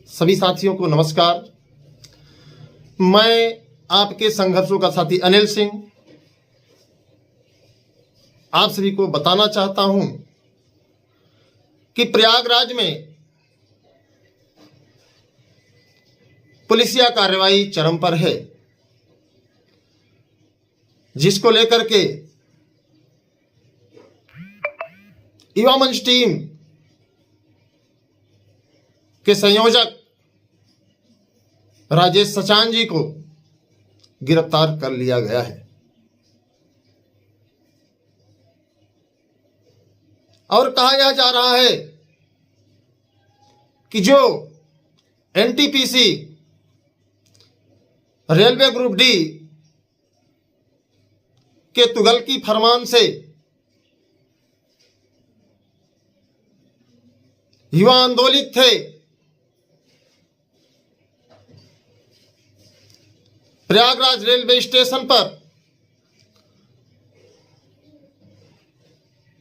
सभी साथियों को नमस्कार। मैं आपके संघर्षों का साथी अनिल सिंह आप सभी को बताना चाहता हूं कि प्रयागराज में पुलिसिया कार्रवाई चरम पर है, जिसको लेकर के युवा मंच टीम के संयोजक राजेश सचान जी को गिरफ्तार कर लिया गया है और कहा यह जा रहा है कि जो एनटीपीसी रेलवे ग्रुप डी के तुगलकी फरमान से युवा आंदोलित थे, प्रयागराज रेलवे स्टेशन पर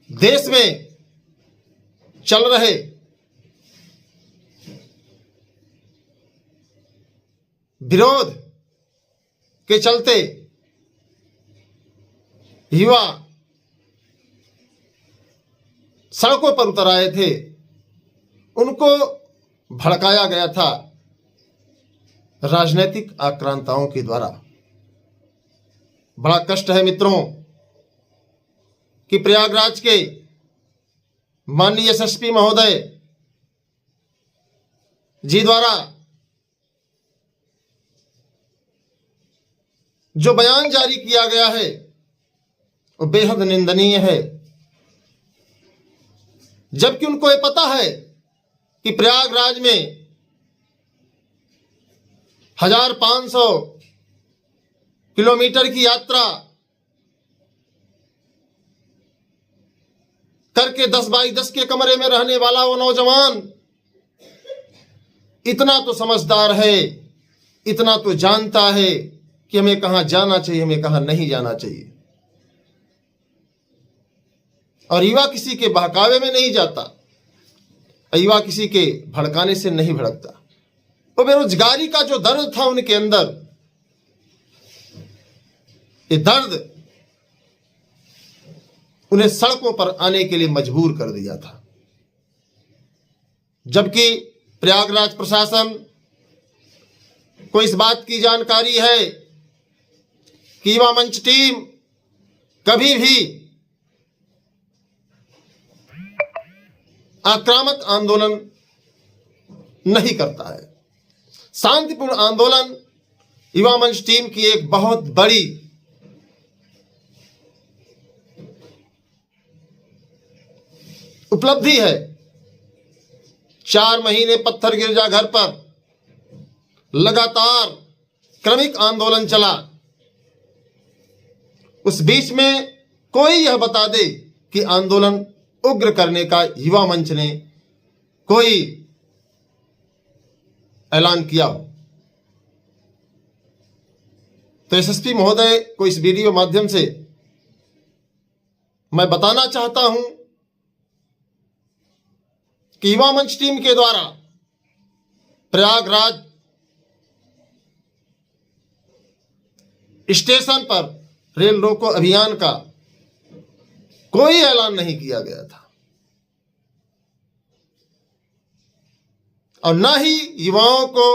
देश में चल रहे विरोध के चलते युवा सड़कों पर उतर आए थे, उनको भड़काया गया था राजनीतिक आक्रांताओं के द्वारा। बड़ा कष्ट है मित्रों कि प्रयागराज के माननीय एसएसपी महोदय जी द्वारा जो बयान जारी किया गया है वो बेहद निंदनीय है, जबकि उनको ये पता है कि प्रयागराज में 1500 किलोमीटर की यात्रा करके 10 बाई 10 के कमरे में रहने वाला वो नौजवान इतना तो समझदार है, इतना तो जानता है कि हमें कहां जाना चाहिए, हमें कहां नहीं जाना चाहिए। और युवा किसी के बहकावे में नहीं जाता, युवा किसी के भड़काने से नहीं भड़कता। तो बेरोजगारी का जो दर्द था उनके अंदर, ये दर्द उन्हें सड़कों पर आने के लिए मजबूर कर दिया था। जबकि प्रयागराज प्रशासन को इस बात की जानकारी है कि युवा मंच टीम कभी भी आक्रामक आंदोलन नहीं करता है। शांतिपूर्ण आंदोलन युवा मंच टीम की एक बहुत बड़ी उपलब्धि है। 4 महीने पत्थर गिरजाघर पर लगातार क्रमिक आंदोलन चला। उस बीच में कोई यह बता दे कि आंदोलन उग्र करने का युवा मंच ने कोई ऐलान किया हो, तो एसएसपी महोदय को इस वीडियो माध्यम से मैं बताना चाहता हूं कि युवा मंच टीम के द्वारा प्रयागराज स्टेशन पर रेल रोको अभियान का कोई ऐलान नहीं किया गया था और न ही युवाओं को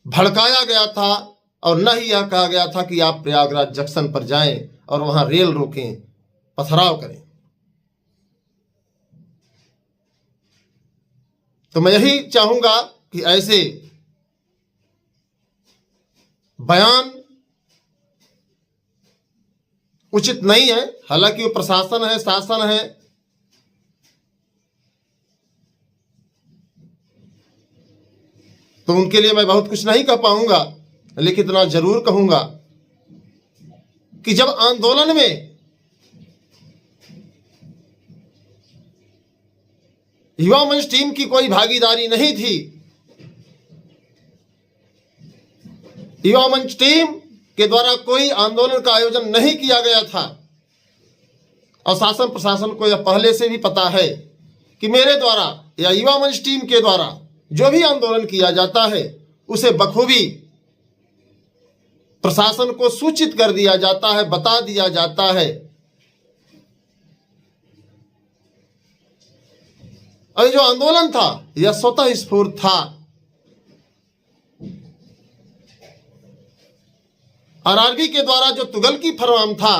भड़काया गया था और न ही यह कहा गया था कि आप प्रयागराज जंक्शन पर जाएं और वहां रेल रोकें, पथराव करें। तो मैं यही चाहूंगा कि ऐसे बयान उचित नहीं है। हालांकि वो प्रशासन है, शासन है, तो उनके लिए मैं बहुत कुछ नहीं कह पाऊंगा, लेकिन इतना जरूर कहूंगा कि जब आंदोलन में युवा मंच टीम की कोई भागीदारी नहीं थी, युवा मंच टीम के द्वारा कोई आंदोलन का आयोजन नहीं किया गया था और शासन प्रशासन को यह पहले से भी पता है कि मेरे द्वारा या युवा मंच टीम के द्वारा जो भी आंदोलन किया जाता है उसे बखूबी प्रशासन को सूचित कर दिया जाता है, बता दिया जाता है। और जो आंदोलन था यह स्वतः स्फूर्त था। आरआरबी के द्वारा जो तुगलकी फरमान था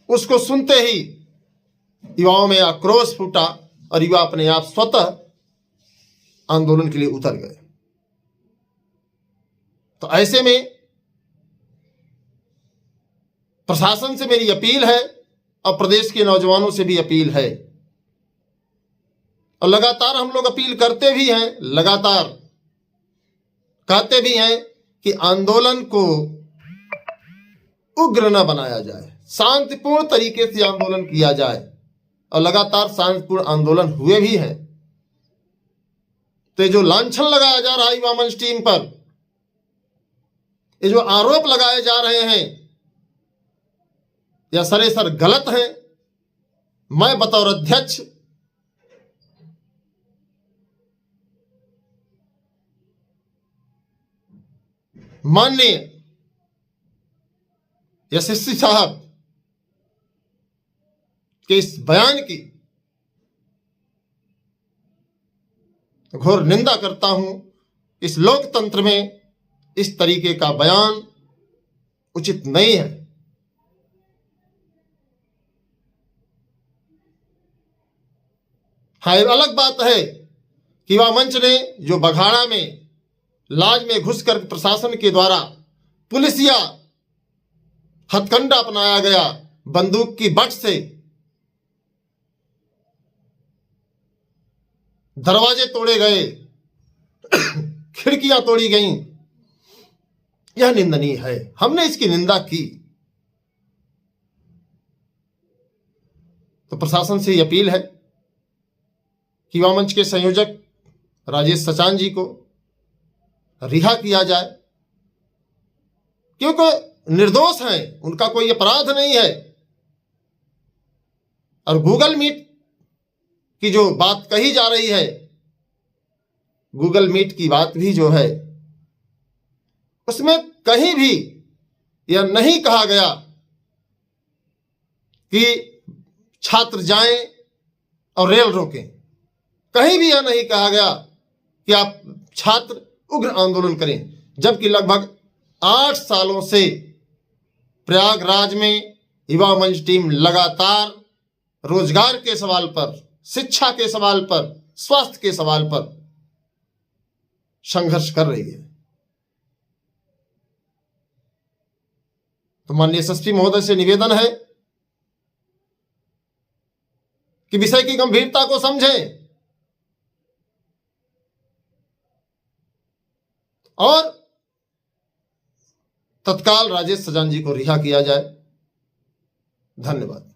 उसको सुनते ही युवाओं में आक्रोश फूटा और युवा अपने आप स्वतः आंदोलन के लिए उतर गए। तो ऐसे में प्रशासन से मेरी अपील है और प्रदेश के नौजवानों से भी अपील है, और लगातार हम लोग अपील करते भी हैं, लगातार कहते भी हैं कि आंदोलन को उग्र न बनाया जाए, शांतिपूर्ण तरीके से आंदोलन किया जाए, और लगातार शांतिपूर्ण आंदोलन हुए भी हैं। तो ये जो लांछन लगाया जा रहा है युवा मंच टीम पर, ये जो आरोप लगाए जा रहे हैं, यह सरेसर गलत है। मैं बतौर अध्यक्ष माननीय यशस्वी साहब के इस बयान की घोर निंदा करता हूं। इस लोकतंत्र में इस तरीके का बयान उचित नहीं है। हाँ, एक अलग बात है कि युवा मंच ने जो बघाड़ा में लाज में घुसकर प्रशासन के द्वारा पुलिसिया हथकंडा अपनाया गया, बंदूक की बट से दरवाजे तोड़े गए, खिड़कियां तोड़ी गईं, यह निंदनीय है। हमने इसकी निंदा की। तो प्रशासन से यह अपील है कि युवा मंच के संयोजक राजेश सचान जी को रिहा किया जाए, क्योंकि निर्दोष हैं, उनका कोई अपराध नहीं है। और गूगल मीट की जो बात कही जा रही है, गूगल मीट की बात भी जो है उसमें कहीं भी यह नहीं कहा गया कि छात्र जाएं और रेल रोकें। कहीं भी यह नहीं कहा गया कि आप छात्र उग्र आंदोलन करें, जबकि लगभग 8 सालों से प्रयागराज में युवा मंच टीम लगातार रोजगार के सवाल पर, शिक्षा के सवाल पर, स्वास्थ्य के सवाल पर संघर्ष कर रही है। तो माननीय एसएसपी महोदय से निवेदन है कि विषय की गंभीरता को समझें और तत्काल राजेश सजान जी को रिहा किया जाए। धन्यवाद।